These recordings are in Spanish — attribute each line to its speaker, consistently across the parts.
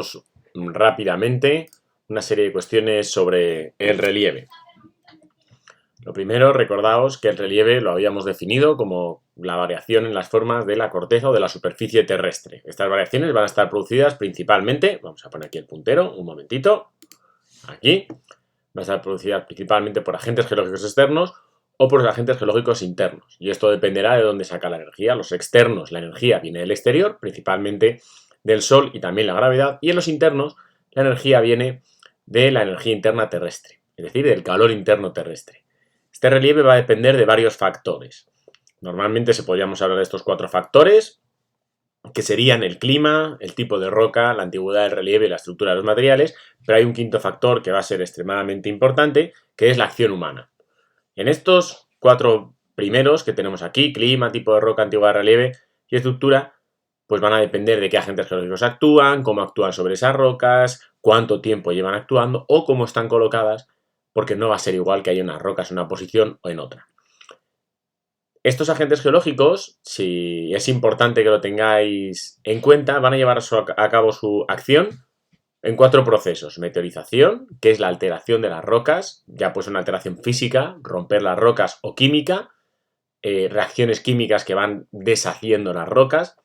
Speaker 1: veamos rápidamente una serie de cuestiones sobre el relieve. Lo primero, recordaos que el relieve lo habíamos definido como la variación en las formas de la corteza o de la superficie terrestre. Estas variaciones van a estar producidas principalmente, vamos a poner aquí el puntero, un momentito, aquí, van a estar producidas principalmente por agentes geológicos externos o por los agentes geológicos internos. Y esto dependerá de dónde saca la energía. Los externos, la energía viene del exterior, principalmente del Sol y también la gravedad, y en los internos la energía viene de la energía interna terrestre, es decir, del calor interno terrestre. Este relieve va a depender de varios factores. Normalmente podríamos hablar de estos 4 factores, que serían el clima, el tipo de roca, la antigüedad del relieve y la estructura de los materiales, pero hay un quinto factor que va a ser extremadamente importante, que es la acción humana. En estos 4 primeros que tenemos aquí, clima, tipo de roca, antigüedad de relieve y estructura, pues van a depender de qué agentes geológicos actúan, cómo actúan sobre esas rocas, cuánto tiempo llevan actuando o cómo están colocadas, porque no va a ser igual que haya unas rocas en una posición o en otra. Estos agentes geológicos, si es importante que lo tengáis en cuenta, van a llevar a cabo su acción en 4 procesos. Meteorización, que es la alteración de las rocas, ya pues una alteración física, romper las rocas, o química, reacciones químicas que van deshaciendo las rocas.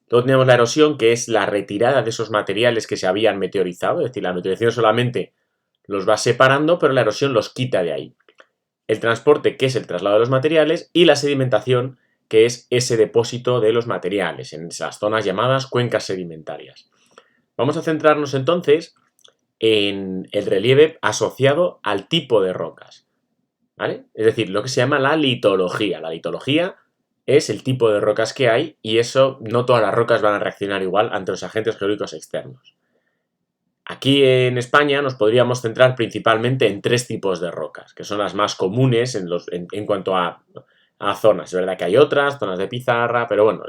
Speaker 1: Luego tenemos la erosión, que es la retirada de esos materiales que se habían meteorizado, es decir, la meteorización solamente los va separando, pero la erosión los quita de ahí. El transporte, que es el traslado de los materiales, y la sedimentación, que es ese depósito de los materiales en esas zonas llamadas cuencas sedimentarias. Vamos a centrarnos entonces en el relieve asociado al tipo de rocas, ¿vale? Es decir, lo que se llama la litología. La litología es el tipo de rocas que hay y eso, no todas las rocas van a reaccionar igual ante los agentes geológicos externos. Aquí en España nos podríamos centrar principalmente en 3 tipos de rocas, que son las más comunes en cuanto a zonas. Es verdad que hay otras, zonas de pizarra, pero bueno,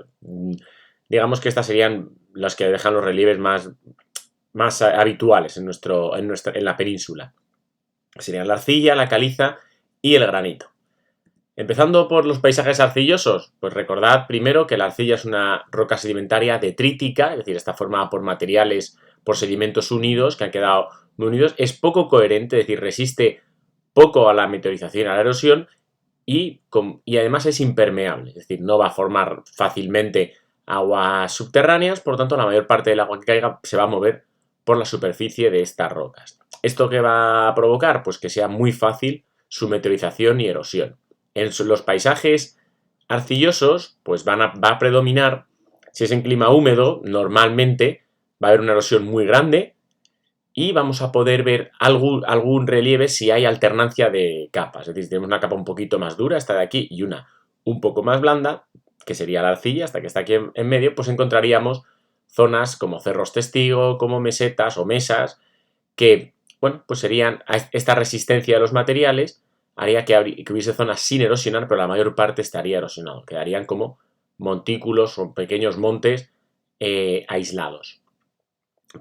Speaker 1: digamos que estas serían las que dejan los relieves más habituales en la península. Serían la arcilla, la caliza y el granito. Empezando por los paisajes arcillosos, pues recordad primero que la arcilla es una roca sedimentaria detrítica, es decir, está formada por materiales, por sedimentos unidos que han quedado muy unidos. Es poco coherente, es decir, resiste poco a la meteorización y a la erosión y además es impermeable, es decir, no va a formar fácilmente aguas subterráneas, por lo tanto la mayor parte del agua que caiga se va a mover por la superficie de estas rocas. ¿Esto qué va a provocar? Pues que sea muy fácil su meteorización y erosión. En los paisajes arcillosos, pues va a predominar, si es en clima húmedo, normalmente va a haber una erosión muy grande y vamos a poder ver algún relieve si hay alternancia de capas. Es decir, si tenemos una capa un poquito más dura, esta de aquí, y una un poco más blanda, que sería la arcilla, hasta que está aquí en medio, pues encontraríamos zonas como cerros testigo, como mesetas o mesas, que, bueno, pues serían esta resistencia de los materiales haría que hubiese zonas sin erosionar, pero la mayor parte estaría erosionado. Quedarían como montículos o pequeños montes aislados.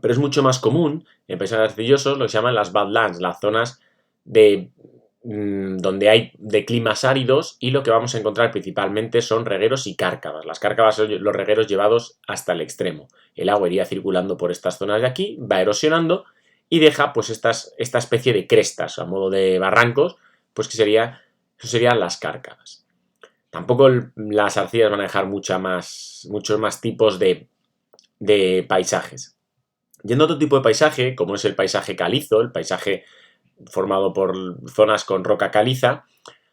Speaker 1: Pero es mucho más común en paisajes arcillosos lo que se llaman las badlands, las zonas donde hay de climas áridos, y lo que vamos a encontrar principalmente son regueros y cárcavas. Las cárcavas son los regueros llevados hasta el extremo. El agua iría circulando por estas zonas de aquí, va erosionando y deja pues esta especie de crestas a modo de barrancos, pues que eso serían las cárcavas. Tampoco las arcillas van a dejar muchos más tipos de paisajes. Yendo a otro tipo de paisaje, como es el paisaje calizo, el paisaje formado por zonas con roca caliza,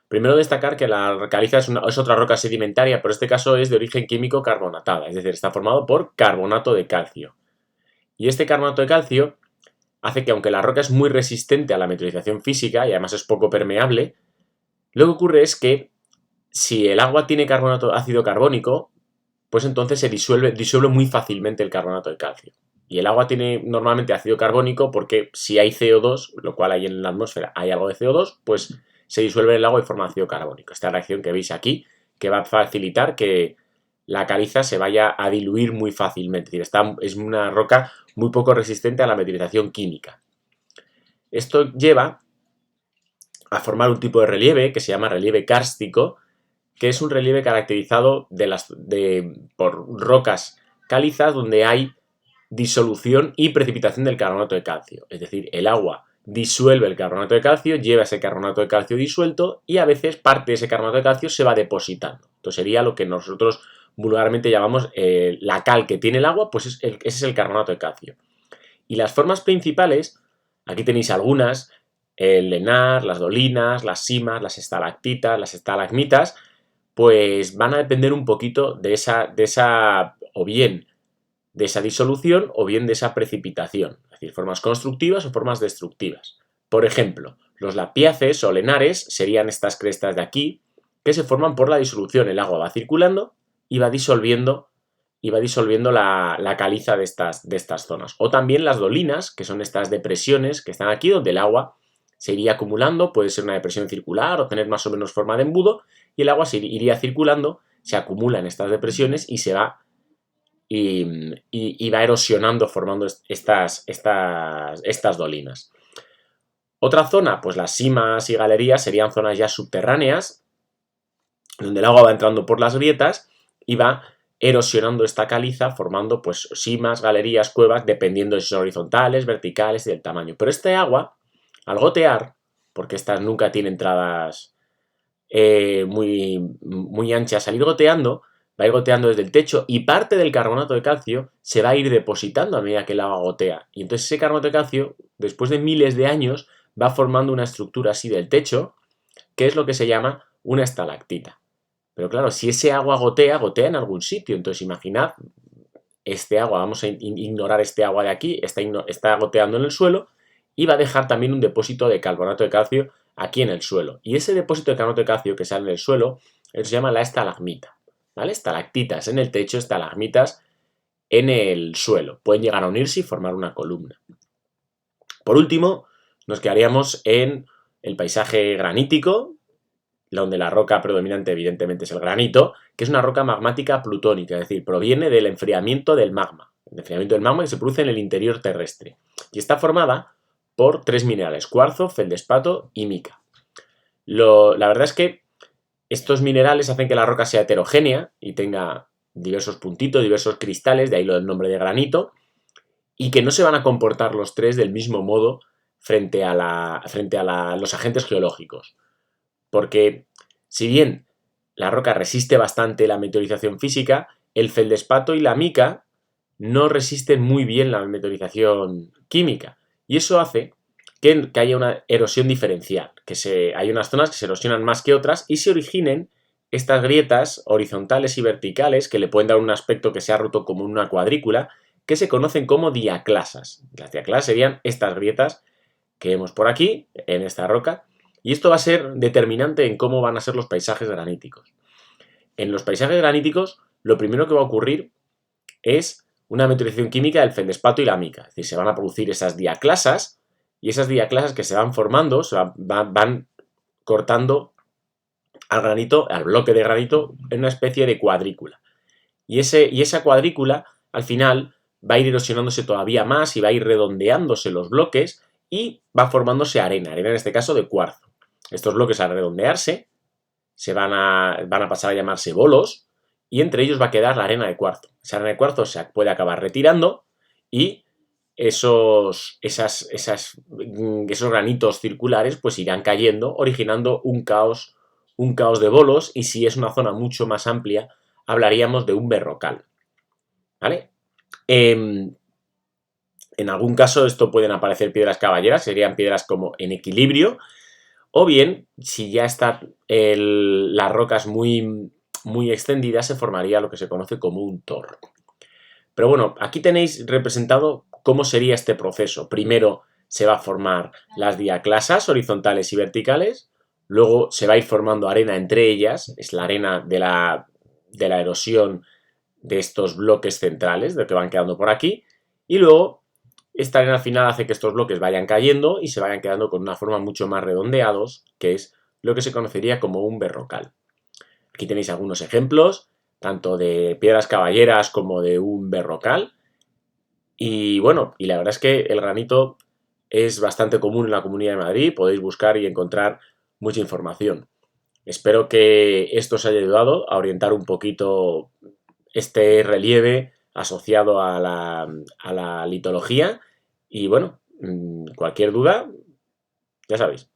Speaker 1: primero destacar que la caliza es otra roca sedimentaria, pero en este caso es de origen químico carbonatada, es decir, está formado por carbonato de calcio. Y este carbonato de calcio hace que, aunque la roca es muy resistente a la meteorización física y además es poco permeable, lo que ocurre es que si el agua tiene ácido carbónico, pues entonces se disuelve muy fácilmente el carbonato de calcio. Y el agua tiene normalmente ácido carbónico porque si hay CO2, lo cual hay en la atmósfera, hay algo de CO2, pues se disuelve el agua y forma ácido carbónico. Esta reacción que veis aquí, que va a facilitar que la caliza se vaya a diluir muy fácilmente. Es decir, es una roca muy poco resistente a la meteorización química. Esto lleva a formar un tipo de relieve que se llama relieve kárstico, que es un relieve caracterizado por rocas calizas donde hay disolución y precipitación del carbonato de calcio. Es decir, el agua disuelve el carbonato de calcio, lleva ese carbonato de calcio disuelto y a veces parte de ese carbonato de calcio se va depositando. Entonces sería lo que nosotros vulgarmente llamamos la cal que tiene el agua, pues ese es el carbonato de calcio. Y las formas principales, aquí tenéis algunas, el lenar, las dolinas, las simas, las estalactitas, las estalagmitas, pues van a depender un poquito de esa o bien de esa disolución o bien de esa precipitación, es decir, formas constructivas o formas destructivas. Por ejemplo, los lapiaces o lenares serían estas crestas de aquí que se forman por la disolución. El agua va circulando y va disolviendo la caliza de estas zonas. O también las dolinas, que son estas depresiones que están aquí donde el agua se iría acumulando, puede ser una depresión circular o tener más o menos forma de embudo, y el agua se iría circulando, se acumula en estas depresiones y se va y va erosionando formando estas dolinas. Otra zona, pues las simas y galerías serían zonas ya subterráneas, donde el agua va entrando por las grietas y va erosionando esta caliza, formando pues simas, galerías, cuevas, dependiendo de si son horizontales, verticales y del tamaño. Pero este agua, al gotear, porque estas nunca tienen entradas muy anchas, al ir goteando, va a ir goteando desde el techo y parte del carbonato de calcio se va a ir depositando a medida que el agua gotea. Y entonces ese carbonato de calcio, después de miles de años, va formando una estructura así del techo, que es lo que se llama una estalactita. Pero claro, si ese agua gotea en algún sitio. Entonces imaginad, este agua, vamos a ignorar este agua de aquí, está goteando en el suelo y va a dejar también un depósito de carbonato de calcio aquí en el suelo. Y ese depósito de carbonato de calcio que sale en el suelo se llama la estalagmita. ¿Vale? Estalactitas en el techo, estalagmitas en el suelo. Pueden llegar a unirse y formar una columna. Por último, nos quedaríamos en el paisaje granítico, donde la roca predominante evidentemente es el granito, que es una roca magmática plutónica, es decir, proviene del enfriamiento del magma. El enfriamiento del magma que se produce en el interior terrestre. Y está formada por 3 minerales, cuarzo, feldespato y mica. La verdad es que estos minerales hacen que la roca sea heterogénea y tenga diversos puntitos, diversos cristales, de ahí lo del nombre de granito, y que no se van a comportar los tres del mismo modo frente a los agentes geológicos. Porque si bien la roca resiste bastante la meteorización física, el feldespato y la mica no resisten muy bien la meteorización química. Y eso hace que haya una erosión diferencial, hay unas zonas que se erosionan más que otras y se originen estas grietas horizontales y verticales que le pueden dar un aspecto que sea roto como una cuadrícula, que se conocen como diaclasas. Las diaclasas serían estas grietas que vemos por aquí, en esta roca, y esto va a ser determinante en cómo van a ser los paisajes graníticos. En los paisajes graníticos, lo primero que va a ocurrir es una meteorización química del feldespato y la mica. Es decir, se van a producir esas diaclasas, y esas diaclasas que se van formando van cortando al granito, al bloque de granito, en una especie de cuadrícula. Y esa cuadrícula, al final, va a ir erosionándose todavía más y va a ir redondeándose los bloques y va formándose arena en este caso de cuarzo. Estos bloques, al redondearse, van a pasar a llamarse bolos y entre ellos va a quedar la arena de cuarzo. Esa arena de cuarzo se puede acabar retirando y esos granitos circulares pues irán cayendo, originando un caos de bolos, y si es una zona mucho más amplia, hablaríamos de un berrocal. ¿Vale? En algún caso esto pueden aparecer piedras caballeras, serían piedras como en equilibrio, o bien, si ya están las rocas muy, muy extendidas, se formaría lo que se conoce como un tor. Pero bueno, aquí tenéis representado cómo sería este proceso. Primero se va a formar las diaclasas horizontales y verticales, luego se va a ir formando arena entre ellas, es la arena de la erosión de estos bloques centrales, de que van quedando por aquí, y luego esta arena al final hace que estos bloques vayan cayendo y se vayan quedando con una forma mucho más redondeados, que es lo que se conocería como un berrocal. Aquí tenéis algunos ejemplos, tanto de piedras caballeras como de un berrocal. Y bueno, y la verdad es que el granito es bastante común en la Comunidad de Madrid, podéis buscar y encontrar mucha información. Espero que esto os haya ayudado a orientar un poquito este relieve asociado a la litología. Y bueno, cualquier duda, ya sabéis.